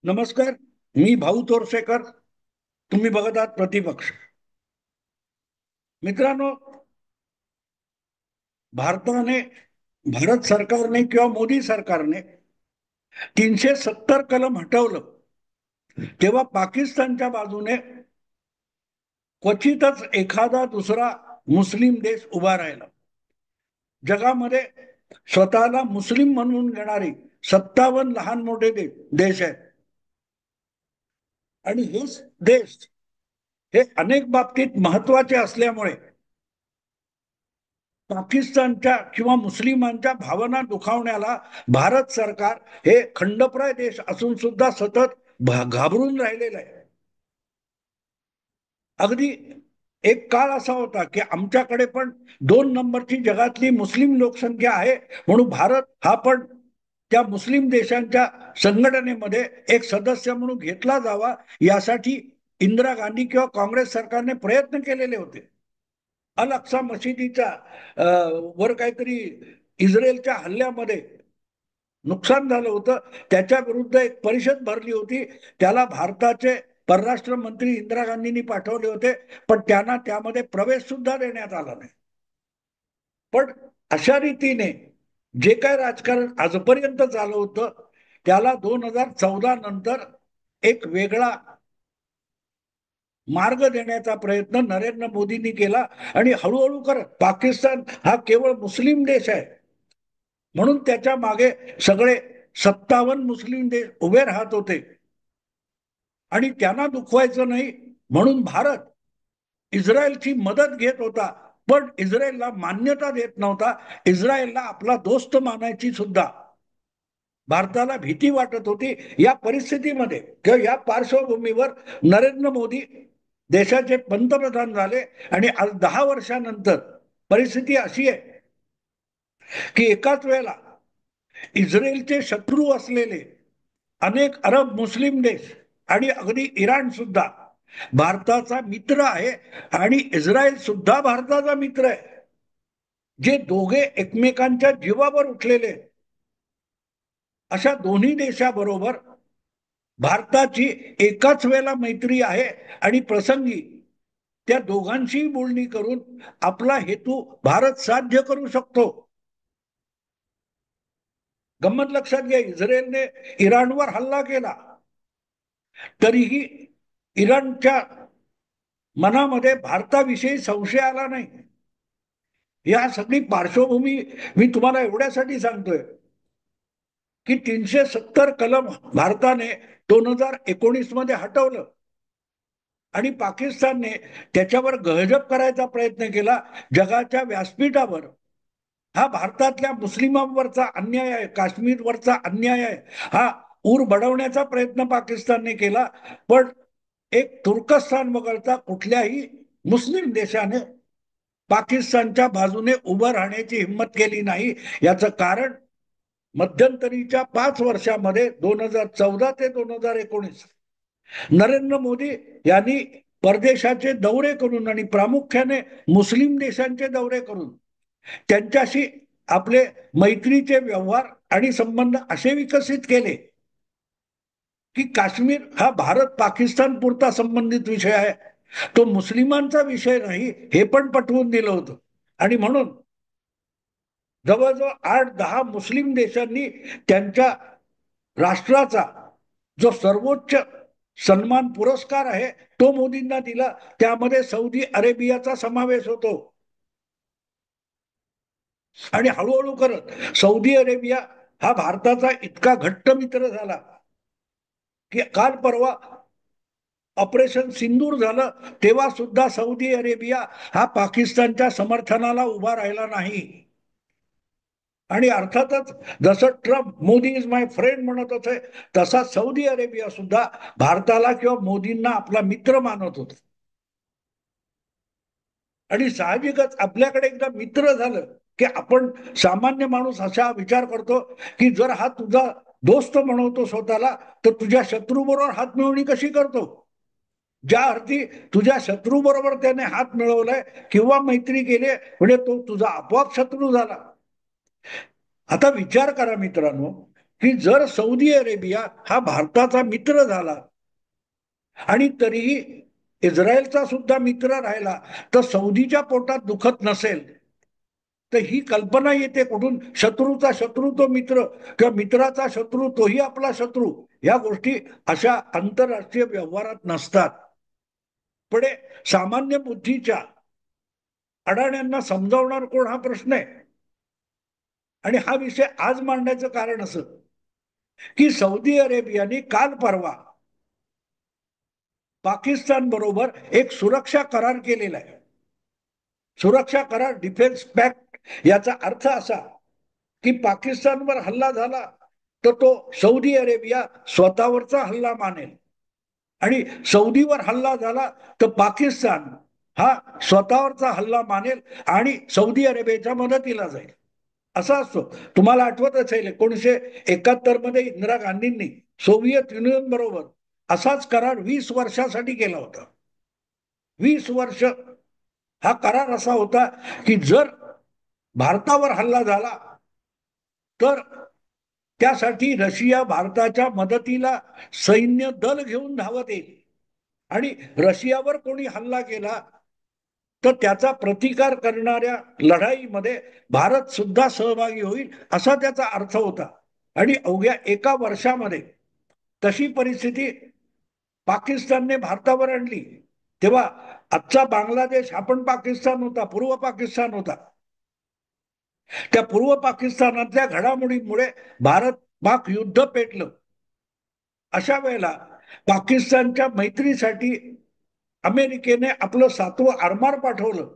नमस्कार. मी भाऊ तोरसेकर. तुम्ही बघत आहात प्रतिपक्ष. मित्रांनो, भारताने भारत सरकारने किंवा मोदी सरकारने 370 कलम हटवलं तेव्हा पाकिस्तानच्या बाजूने क्वचितच एखादा दुसरा मुस्लिम देश उभा राहिला. जगामध्ये स्वतःला मुस्लिम म्हणून घेणारी 57 लहान मोठे देश आहेत. आणि हेच देश हे अनेक बाबतीत महत्वाचे असल्यामुळे पाकिस्तानच्या किंवा मुस्लिमांच्या भावना दुखावण्याला भारत सरकार हे खंडप्राय देश असून सुद्धा सतत घाबरून राहिलेलं आहे. अगदी एक काळ असा होता की आमच्याकडे पण 2 नंबरची जगातली मुस्लिम लोकसंख्या आहे, म्हणून भारत हा पण त्या मुस्लिम देशांच्या संघटनेमध्ये एक सदस्य म्हणून घेतला जावा, यासाठी इंदिरा गांधी किंवा काँग्रेस सरकारने प्रयत्न केलेले होते. अल अक्सा मशिदीच्या वर काहीतरी इस्रायलच्या हल्ल्यामध्ये नुकसान झालं होतं, त्याच्या विरुद्ध एक परिषद भरली होती. त्याला भारताचे परराष्ट्र मंत्री इंदिरा गांधींनी पाठवले होते, पण त्यांना त्यामध्ये प्रवेश सुद्धा देण्यात आला नाही. पण अशा रीतीने जे काय राजकारण आजपर्यंत झालं होतं त्याला 2014 नंतर एक वेगळा मार्ग देण्याचा प्रयत्न नरेंद्र मोदींनी केला. आणि हळूहळू करत पाकिस्तान हा केवळ मुस्लिम देश आहे म्हणून त्याच्या मागे सगळे 57 मुस्लिम देश उभे राहत होते. आणि त्यांना दुखवायचं नाही म्हणून भारत इस्रायलची मदत घेत होता, पण इस्रायलला मान्यता देत नव्हता. इस्रायलला आपला दोस्त मानायची सुद्धा भारताला भीती वाटत होती. या परिस्थितीमध्ये किंवा या पार्श्वभूमीवर नरेंद्र मोदी देशाचे पंतप्रधान झाले. आणि आज 10 वर्षानंतर परिस्थिती अशी आहे की एकाच वेळेला इस्रायलचे शत्रू असलेले अनेक अरब मुस्लिम देश आणि अगदी इराण सुद्धा भारताचा मित्र आहे, आणि इस्रायल सुद्धा भारताचा मित्र आहे. जे दोघे एकमेकांच्या जीवावर उठलेले अशा दोन्ही देशाबरोबर भारताची एकाच वेळेला मैत्री आहे. आणि प्रसंगी त्या दोघांशी बोलणी करून आपला हेतू भारत साध्य करू शकतो. गंमत लक्षात घ्या, इस्रायलने इराणवर हल्ला केला तरीही इराणच्या मनामध्ये भारताविषयी संशय आला नाही. या सगळी पार्श्वभूमी मी तुम्हाला एवढ्यासाठी सांगतोय की 370 कलम भारताने 2019 मध्ये हटवलं आणि पाकिस्तानने त्याच्यावर गहजब करायचा प्रयत्न केला. जगाच्या व्यासपीठावर हा भारतातल्या मुस्लिमांवरचा अन्याय आहे, काश्मीरवरचा अन्याय आहे, हा ऊर बडवण्याचा प्रयत्न पाकिस्तानने केला. पण एक तुर्कस्तान वगळता कुठल्याही मुस्लिम देशाने पाकिस्तानच्या बाजूने उभं राहण्याची हिंमत केली नाही. याचं कारण मध्यंतरीच्या 5 वर्षामध्ये 2014 ते 2019 नरेंद्र मोदी यांनी परदेशाचे दौरे करून आणि प्रामुख्याने मुस्लिम देशांचे दौरे करून त्यांच्याशी आपले मैत्रीचे व्यवहार आणि संबंध असे विकसित केले की काश्मीर हा भारत पाकिस्तान पुरता संबंधित विषय आहे, तो मुस्लिमांचा विषय नाही, हे पण पटवून दिलं होतं. आणि म्हणून जवळजवळ 8-10 मुस्लिम देशांनी त्यांच्या राष्ट्राचा जो सर्वोच्च सन्मान पुरस्कार आहे तो मोदींना दिला. त्यामध्ये सौदी अरेबियाचा समावेश होतो. आणि हळूहळू करत सौदी अरेबिया हा भारताचा इतका घट्ट मित्र झाला की काल परवा ऑपरेशन सिंदूर झालं तेव्हा सुद्धा सौदी अरेबिया हा पाकिस्तानच्या समर्थनाला उभा राहिला नाही. आणि अर्थातच जसं Trump Modi is my friend म्हणत होते, तसा सौदी अरेबिया सुद्धा भारताला किंवा मोदींना आपला मित्र मानत होत. आणि साहजिकच आपल्याकडे एकदा मित्र झालं की आपण सामान्य माणूस असा विचार करतो की जर हा तुझा दोस्त म्हणवतो स्वतःला, तर तुझ्या शत्रूबरोबर हात मिळवणी कशी करतो. ज्या अर्थी तुझ्या शत्रू बरोबर त्याने हात मिळवलाय किंवा मैत्री केली म्हणजे तो तुझा आपोआप शत्रू झाला. आता विचार करा मित्रांनो, की जर सौदी अरेबिया हा भारताचा मित्र झाला आणि तरीही इस्रायलचा सुद्धा मित्र राहिला, तर सौदीच्या पोटात दुखत नसेल, तर ही कल्पना येते कुठून? शत्रूचा शत्रू तो मित्र, किंवा मित्राचा शत्रू तोही आपला शत्रू. या गोष्टी अशा आंतरराष्ट्रीय व्यवहारात नसतात. पण सामान्य बुद्धीच्या अडाण्यांना समजावणार कोण, हा प्रश्न आहे. आणि हा विषय आज मांडण्याचं कारण असं की सौदी अरेबियाने काल परवा पाकिस्तान बरोबर एक सुरक्षा करार केलेला आहे. सुरक्षा करार, डिफेन्स पॅक्ट, याचा अर्थ असा की पाकिस्तानवर हल्ला झाला तर तो सौदी अरेबिया स्वतःवरचा हल्ला मानेल, आणि सौदीवर हल्ला झाला तर पाकिस्तान हा स्वतःवरचा हल्ला मानेल आणि सौदी अरेबियाच्या मदतीला जाईल. असा असतो. तुम्हाला आठवत असेल 1971 मध्ये इंदिरा गांधींनी सोव्हिएत युनियन बरोबर असाच करार 20 वर्षासाठी केला होता. 20 वर्ष हा करार असा होता की जर भारतावर हल्ला झाला तर त्यासाठी रशिया भारताच्या मदतीला सैन्य दल घेऊन धावत येईल, आणि रशियावर कोणी हल्ला केला तर त्याचा प्रतिकार करणाऱ्या लढाईमध्ये भारत सुद्धा सहभागी होईल, असा त्याचा अर्थ होता. आणि अवघ्या 1 वर्षामध्ये तशी परिस्थिती पाकिस्तानने भारतावर आणली. तेव्हा आजचा बांगलादेश हा पण पाकिस्तान होता, पूर्व पाकिस्तान होता. त्या पूर्व पाकिस्तानातल्या घडामोडींमुळे भारत पाक युद्ध पेटलं. अशा वेळेला पाकिस्तानच्या मैत्रीसाठी अमेरिकेने आपलं 7वं आरमार पाठवलं.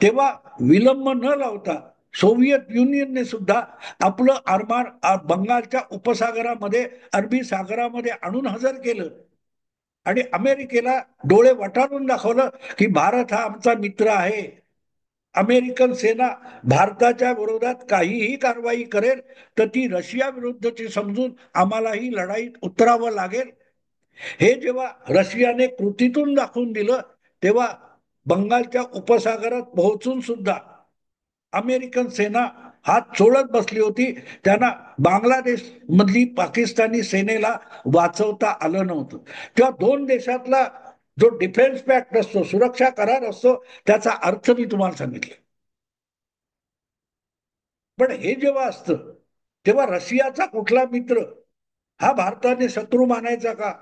तेव्हा विलंब न लावता सोव्हिएत युनियनने सुद्धा आपलं आरमार बंगालच्या उपसागरामध्ये, अरबी सागरामध्ये आणून हजर केलं, आणि अमेरिकेला डोळे वटारून दाखवलं की भारत हा आमचा मित्र आहे. अमेरिकन सेना भारताच्या विरोधात काहीही कारवाई करेल तर ती रशिया विरुद्धची समजून आम्हालाही लढाईत उतरावं लागेल. हे जेव्हा रशियाने कृतीतून दाखवून दिलं, तेव्हा बंगालच्या उपसागरात पोहोचून सुद्धा अमेरिकन सेना हात सोडत बसली होती. त्यांना बांगलादेश मधली पाकिस्तानी सेनेला वाचवता आलं नव्हतं. तेव्हा दोन देशातला जो डिफेन्स पॅक्ट असतो, सुरक्षा करार असतो, त्याचा अर्थ मी तुम्हाला सांगितलं. पण हे जेव्हा असतं तेव्हा रशियाचा कुठला मित्र हा भारताने शत्रू मानायचा का?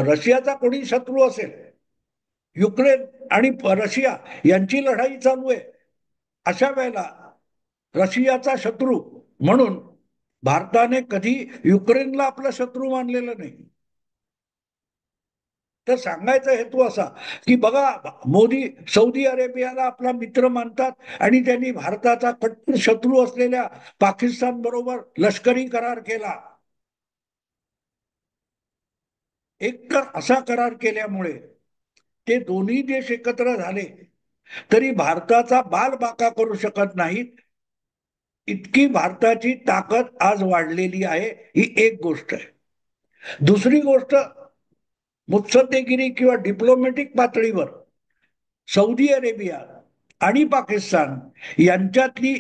रशियाचा कोणी शत्रू असेल, युक्रेन आणि रशिया यांची लढाई चालू आहे, अशा वेळेला रशियाचा शत्रू म्हणून भारताने कधी युक्रेनला आपला शत्रू मानलेलं नाही. तर सांगायचा हेतू असा की बघा, मोदी सौदी अरेबियाला आपला मित्र मानतात आणि त्यांनी भारताचा कट्टर शत्रू असलेल्या पाकिस्तान बरोबर लष्करी करार केला. एकतर असा करार केल्यामुळे ते दोन्ही देश एकत्र झाले तरी भारताचा बालबाका करू शकत नाहीत, इतकी भारताची ताकद आज वाढलेली आहे. ही एक गोष्ट आहे. दुसरी गोष्ट, मुत्सद्देगिरी किंवा डिप्लोमॅटिक पातळीवर सौदी अरेबिया आणि पाकिस्तान यांच्यातली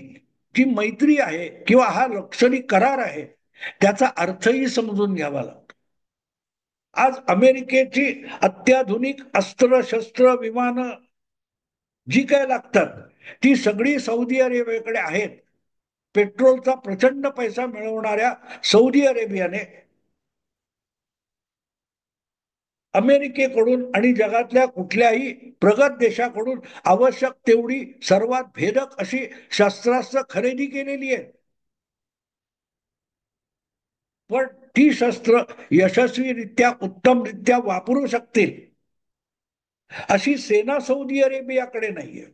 जी मैत्री आहे किंवा हा लष्करी करार आहे, त्याचा अर्थही समजून घ्यावा लागतो. आज अमेरिकेची अत्याधुनिक अस्त्र शस्त्र विमानं जी काय लागतात ती सगळी सौदी अरेबियाकडे आहेत. पेट्रोलचा प्रचंड पैसा मिळवणाऱ्या सौदी अरेबियाने अमेरिकेकडून आणि जगातल्या कुठल्याही प्रगत देशाकडून आवश्यक तेवढी सर्वात भेदक अशी शस्त्रास्त्र खरेदी केलेली आहे. पण ती शस्त्र यशस्वीरित्या उत्तमरित्या वापरू शकतील अशी सेना सौदी अरेबियाकडे नाहीये.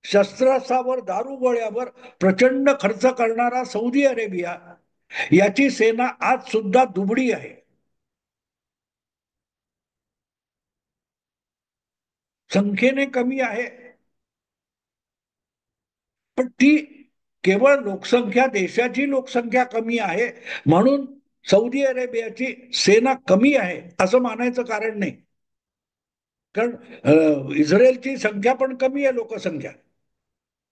शस्त्रास्त्रावर, दारुगोळ्यावर प्रचंड खर्च करणारा सौदी अरेबिया याची सेना आज सुद्धा दुबळी आहे. संख्येने कमी आहे, पण ती केवळ लोकसंख्या, देशाची लोकसंख्या कमी आहे म्हणून सौदी अरेबियाची सेना कमी आहे असं मानायचं कारण नाही. कारण इस्रायलची संख्या पण कमी आहे, लोकसंख्या.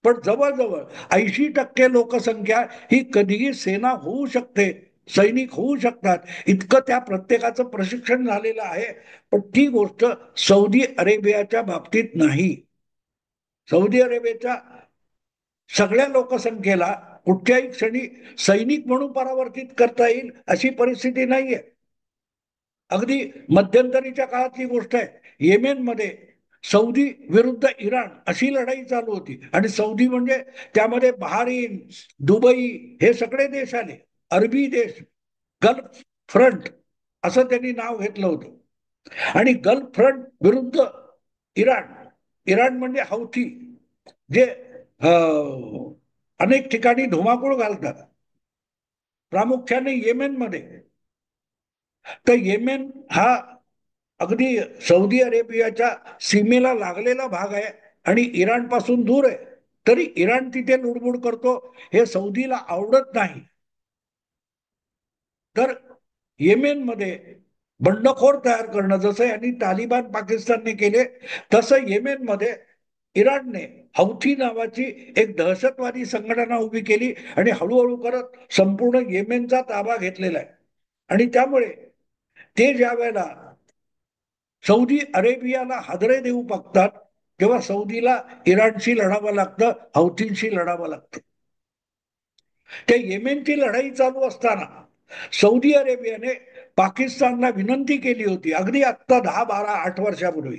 पण जवळजवळ 80% लोकसंख्या ही कधीही सेना होऊ शकते, सैनिक होऊ शकतात इतकं त्या प्रत्येकाचं प्रशिक्षण झालेलं आहे. पण ती गोष्ट सौदी अरेबियाच्या बाबतीत नाही. सौदी अरेबियाच्या सगळ्या लोकसंख्येला कुठच्याही क्षणी सैनिक म्हणून परावर्तित करता येईल अशी परिस्थिती नाहीये. अगदी मध्यंतरीच्या काळातली गोष्ट आहे. येमेनमध्ये सौदी विरुद्ध इराण अशी लढाई चालू होती आणि सौदी म्हणजे त्यामध्ये बहारीन, दुबई हे सगळे देश आले, अरबी देश, गल्फ फ्रंट असं त्यांनी नाव घेतलं होतं. आणि गल्फ फ्रंट विरुद्ध इराण, इराण म्हणजे हौथी जे अनेक ठिकाणी धुमाकूळ घालतात, प्रामुख्याने येमेनमध्ये. तर येमेन हा अगदी सौदी अरेबियाच्या सीमेला लागलेला भाग आहे आणि इराण पासून दूर आहे. तरी इराण तिथे लुडबुड करतो हे सौदीला आवडत नाही. तर येमेनमध्ये बंडखोर तयार करणं, जसं यांनी तालिबान पाकिस्तानने केले तसं येमेनमध्ये इराणने हौथी नावाची एक दहशतवादी संघटना उभी केली आणि हळूहळू करत संपूर्ण येमेनचा ताबा घेतलेला आहे. आणि त्यामुळे ते ज्या वेळेला सौदी अरेबियाला हादरे देऊ बघतात तेव्हा सौदीला इराणशी लढावं लागतं, हौथींशी लढावं लागतं. त्या येमेनची लढाई चालू असताना सौदी अरेबियाने पाकिस्तानला विनंती केली होती, अगदी आत्ता 10, 12, 8 वर्षापूर्वी,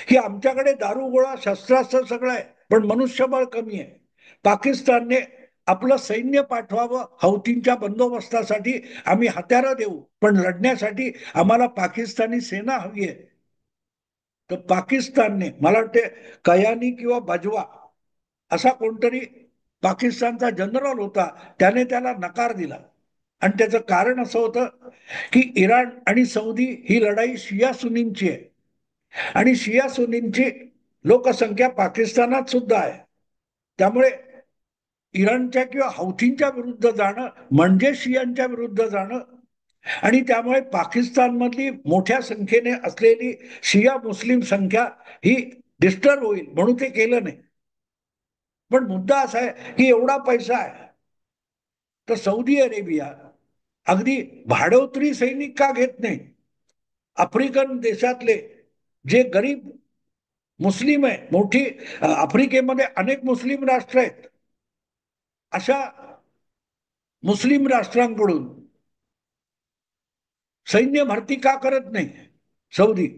की आमच्याकडे दारुगोळा शस्त्रास्त्र सगळं आहे पण मनुष्यबळ कमी आहे. पाकिस्तानने आपलं सैन्य पाठवावं हौतींच्या बंदोबस्तासाठी, आम्ही हत्यारं देऊ पण लढण्यासाठी आम्हाला पाकिस्तानी सेना हवी आहे. तर पाकिस्तानने, मला वाटते कयानी किंवा बाजवा असा कोणतरी पाकिस्तानचा जनरल होता, त्याने त्याला नकार दिला. आणि त्याचं कारण असं होतं की इराण आणि सौदी ही लढाई शिया सुन्नींची आहे आणि शिया सुन्नींची लोकसंख्या पाकिस्तानात सुद्धा आहे. त्यामुळे इराणच्या किंवा हौथींच्या विरुद्ध जाणं म्हणजे शियांच्या विरुद्ध जाणं. आणि त्यामुळे पाकिस्तानमधली मोठ्या संख्येने असलेली शिया मुस्लिम संख्या ही डिस्टर्ब होईल म्हणून ते केलं नाही. पण मुद्दा असा आहे की एवढा पैसा आहे तर सौदी अरेबिया अगदी भाडोत्री सैनिक का घेत नाही? आफ्रिकन देशातले जे गरीब मुस्लिम आहे, मोठी आफ्रिकेमध्ये अनेक मुस्लिम राष्ट्र आहेत, अशा मुस्लिम राष्ट्रांकडून सैन्य भरती का करत नाही सौदी?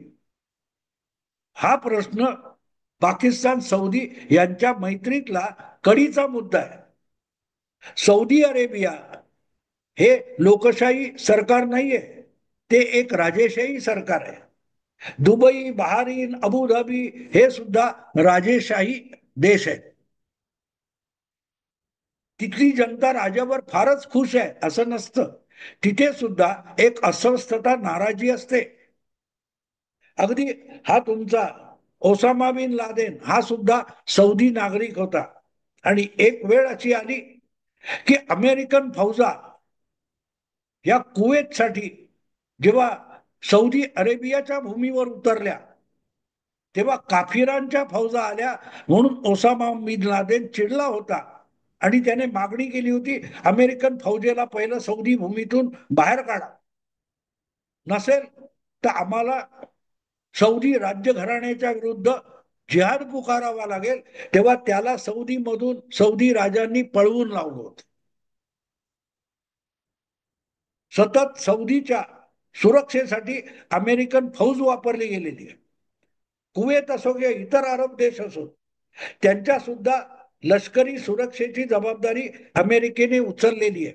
हा प्रश्न पाकिस्तान सौदी यांच्या मैत्रीतला कळीचा मुद्दा आहे. सौदी अरेबिया हे लोकशाही सरकार नाहीये, ते एक राजेशाही सरकार आहे. दुबई, बहारीन, अबुधाबी हे सुद्धा राजेशाही देश आहेत. तिथली जनता राजावर फारच खुश आहे असं नसतं, तिथे सुद्धा एक अस्वस्थता, नाराजी असते. अगदी हा तुमचा ओसामा बिन लादेन हा सुद्धा सौदी नागरिक होता. आणि एक वेळ अशी आली की अमेरिकन फौजा या कुवेतसाठी जेव्हा सौदी अरेबियाच्या भूमीवर उतरल्या तेव्हा काफिरांच्या फौजा आल्या म्हणून ओसामा बिन लादेन चिडला होता आणि त्याने मागणी केली होती अमेरिकन फौजेला पहिलं सौदी भूमीतून बाहेर काढा, नसेल तर आम्हाला सौदी राज्यघराण्याच्या विरुद्ध जिहाद पुकारावा लागेल. तेव्हा त्याला सौदी मधून सौदी राजांनी पळवून लावलं होतं. सतत सौदीच्या सुरक्षेसाठी अमेरिकन फौज वापरली गेलेली आहे. कुवेत असो किंवा इतर अरब देश असो, त्यांच्या सुद्धा लष्करी सुरक्षेची जबाबदारी अमेरिकेने उचललेली आहे.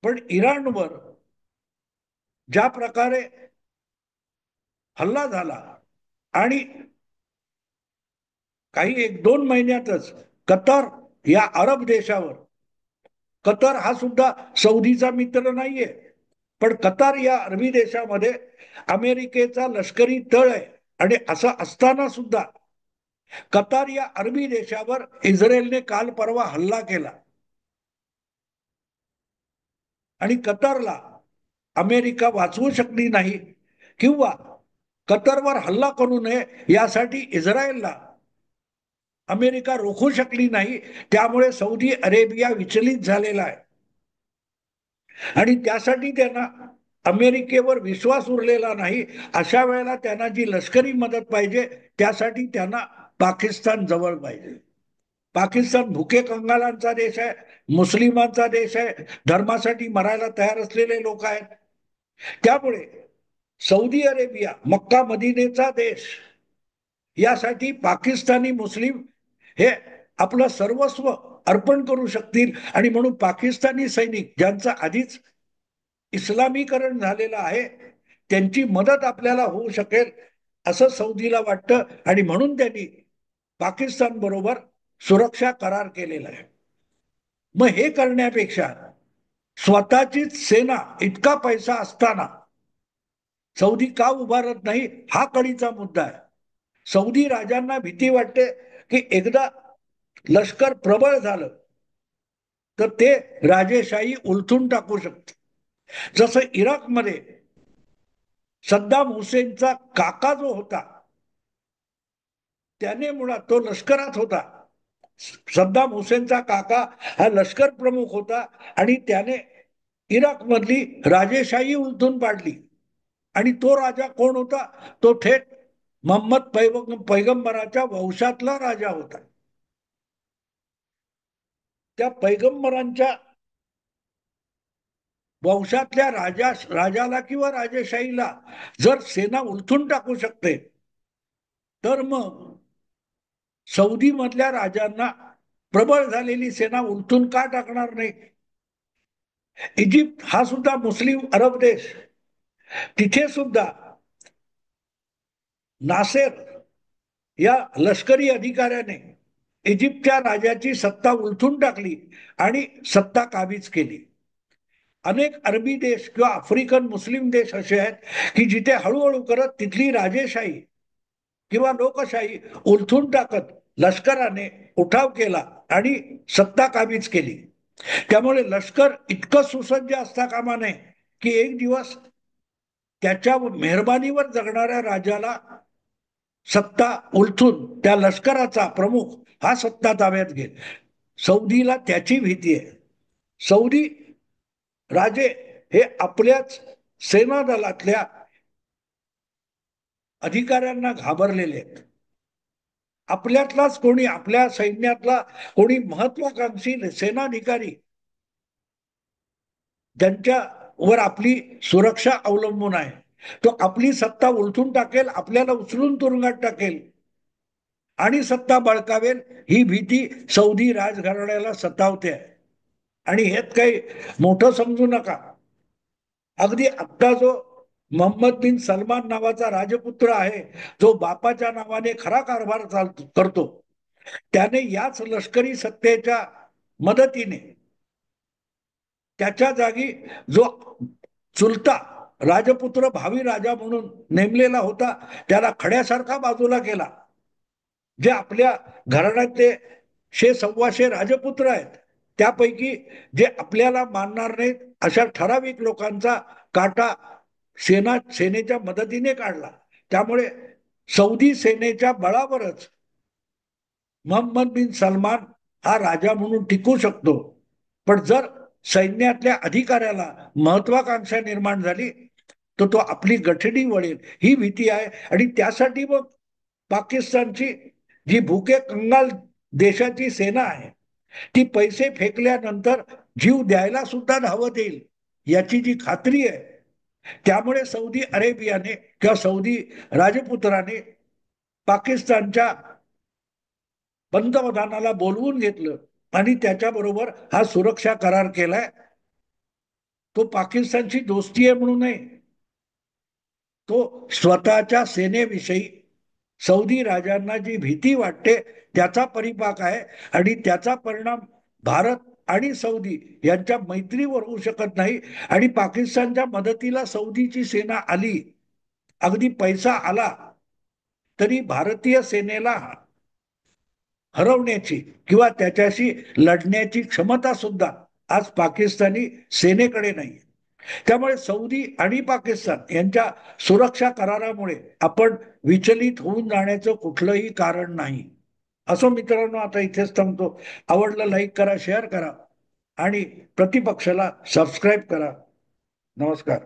पण इराणवर ज्या प्रकारे हल्ला झाला आणि काही 1-2 महिन्यातच कतर या अरब देशावर, कतर हा सुद्धा सौदीचा मित्र नाहीये, पण कतर या अरबी देशामध्ये अमेरिकेचा लष्करी तळ आहे. आणि असं असताना सुद्धा कतार या अरबी देशावर इस्रायलने काल परवा हल्ला केला आणि कतारला अमेरिका वाचवू शकली नाही किंवा कतारवर हल्ला करू नये यासाठी इस्रायलला अमेरिका रोखू शकली नाही. त्यामुळे सौदी अरेबिया विचलित झालेला आहे आणि त्यासाठी त्यांना अमेरिकेवर विश्वास उरलेला नाही. अशा वेळेला त्यांना जी लष्करी मदत पाहिजे त्यासाठी त्यांना पाकिस्तान जवळ पाहिजे. पाकिस्तान भुके कंगालांचा देश आहे, मुस्लिमांचा देश आहे, धर्मासाठी मरायला तयार असलेले लोक आहेत. त्यामुळे सौदी अरेबिया मक्का मदिनेचा देश यासाठी पाकिस्तानी मुस्लिम हे आपलं सर्वस्व अर्पण करू शकतील आणि म्हणून पाकिस्तानी सैनिक ज्यांचं आधीच इस्लामीकरण झालेलं आहे त्यांची मदत आपल्याला होऊ शकेल असं सौदीला वाटतं आणि म्हणून त्यांनी पाकिस्तान बरोबर सुरक्षा करार केलेला आहे. मग हे करण्यापेक्षा स्वतःचीच सेना इतका पैसा असताना सौदी का उभारत नाही हा कळीचा मुद्दा आहे. सौदी राजांना भीती वाटते की एकदा लष्कर प्रबळ झालं तर ते राजेशाही उलथून टाकू शकते. जसं इराकमध्ये सद्दाम हुसेनचा काका जो होता त्याने मुळात तो लष्करात होता. सद्दाम हुसेनचा काका हा लष्कर प्रमुख होता आणि त्याने इराकमधली राजेशाही उलथून पाडली. आणि तो राजा कोण होता? तो थेट मोहम्मद पैगंबराच्या वंशातला राजा होता. त्या पैगंबरांच्या वंशातल्या राजाला किंवा राजेशाहीला जर सेना उलथून टाकू शकते तर मग सौदी मधल्या राजांना प्रबळ झालेली सेना उलथून का टाकणार नाही? इजिप्त हा सुद्धा मुस्लिम अरब देश, तिथे सुद्धा नासेर या लष्करी अधिकाऱ्याने इजिप्तच्या राजाची सत्ता उलथून टाकली आणि सत्ता काबीज केली. अनेक अरबी देश किंवा आफ्रिकन मुस्लिम देश असे आहेत की जिथे हळूहळू करत तिथली राजेशाही किंवा लोकशाही उलथून टाकत लष्कराने उठाव केला आणि सत्ता काबीज केली. त्यामुळे लष्कर इतकं सुसज्ज असता कामा नये की एक दिवस त्याच्या मेहरबानीवर जगणाऱ्या राजाला सत्ता उलथून त्या लष्कराचा प्रमुख हा सत्ता ताब्यात घेईल. सौदीला त्याची भीती आहे. सौदी राजे हे आपल्याच सेना दलातल्या अधिकाऱ्यांना घाबरलेले आहेत. आपल्यातलाच कोणी, आपल्या सैन्यातला कोणी महत्वाकांक्षी सेनाधिकारी ज्यांच्यावर आपली सुरक्षा अवलंबून आहे तो आपली सत्ता उलथून टाकेल, आपल्याला उचलून तुरुंगात टाकेल आणि सत्ता बळकावेल ही भीती सौदी राजघराण्याला सतावते आहे. आणि हेच काही मोठं समजू नका. अगदी आत्ता जो मोहम्मद बिन सलमान नावाचा राजपुत्र आहे जो बापाच्या नावाने खरा कारभार करतो त्याने याच लष्करी सत्तेच्या मदतीने त्याच्या जागी जो चुलता राजपुत्र भावी राजा म्हणून नेमलेला होता त्याला खड्यासारखा बाजूला केला. जे आपल्या घराण्यातले 100-125 राजपुत्र आहेत त्यापैकी जे आपल्याला मानणार नाहीत अशा ठराविक लोकांचा काटा सेनेच्या मदतीने काढला. त्यामुळे सौदी सेनेच्या बळावरच मोहम्मद बिन सलमान हा राजा म्हणून टिकू शकतो. पण जर सैन्यातल्या अधिकाऱ्याला महत्वाकांक्षा निर्माण झाली तर तो आपली गठडी वळेल ही भीती आहे. आणि त्यासाठी मग पाकिस्तानची जी भुके कंगाल देशाची सेना आहे ती पैसे फेकल्यानंतर जीव द्यायला सुद्धा धावत येईल याची जी खात्री आहे. त्यामुळे सौदी अरेबियाने किंवा सौदी राजपुत्राने पाकिस्तानच्या पंतप्रधानाला बोलवून घेतलं आणि त्याच्याबरोबर हा सुरक्षा करार केलाय. तो पाकिस्तानची दोस्ती आहे म्हणून नाही, तो स्वतःच्या सेनेविषयी सौदी राजांना जी भीती वाटते त्याचा परिपाक आहे. आणि त्याचा परिणाम भारत आणि सौदी यांच्या मैत्रीवर होऊ शकत नाही. आणि पाकिस्तानच्या मदतीला सौदीची सेना आली, अगदी पैसा आला तरी भारतीय सेनेला हरवण्याची किंवा त्याच्याशी लढण्याची क्षमता सुद्धा आज पाकिस्तानी सेनेकडे नाही. त्यामुळे सौदी आणि पाकिस्तान यांच्या सुरक्षा करारामुळे आपण विचलित होऊन जाण्याचं कुठलंही कारण नाही. असो मित्रांनो, आता इथेच थांबतो. आवडलं लाईक करा, शेअर करा आणि प्रतिपक्षाला सबस्क्राईब करा. नमस्कार.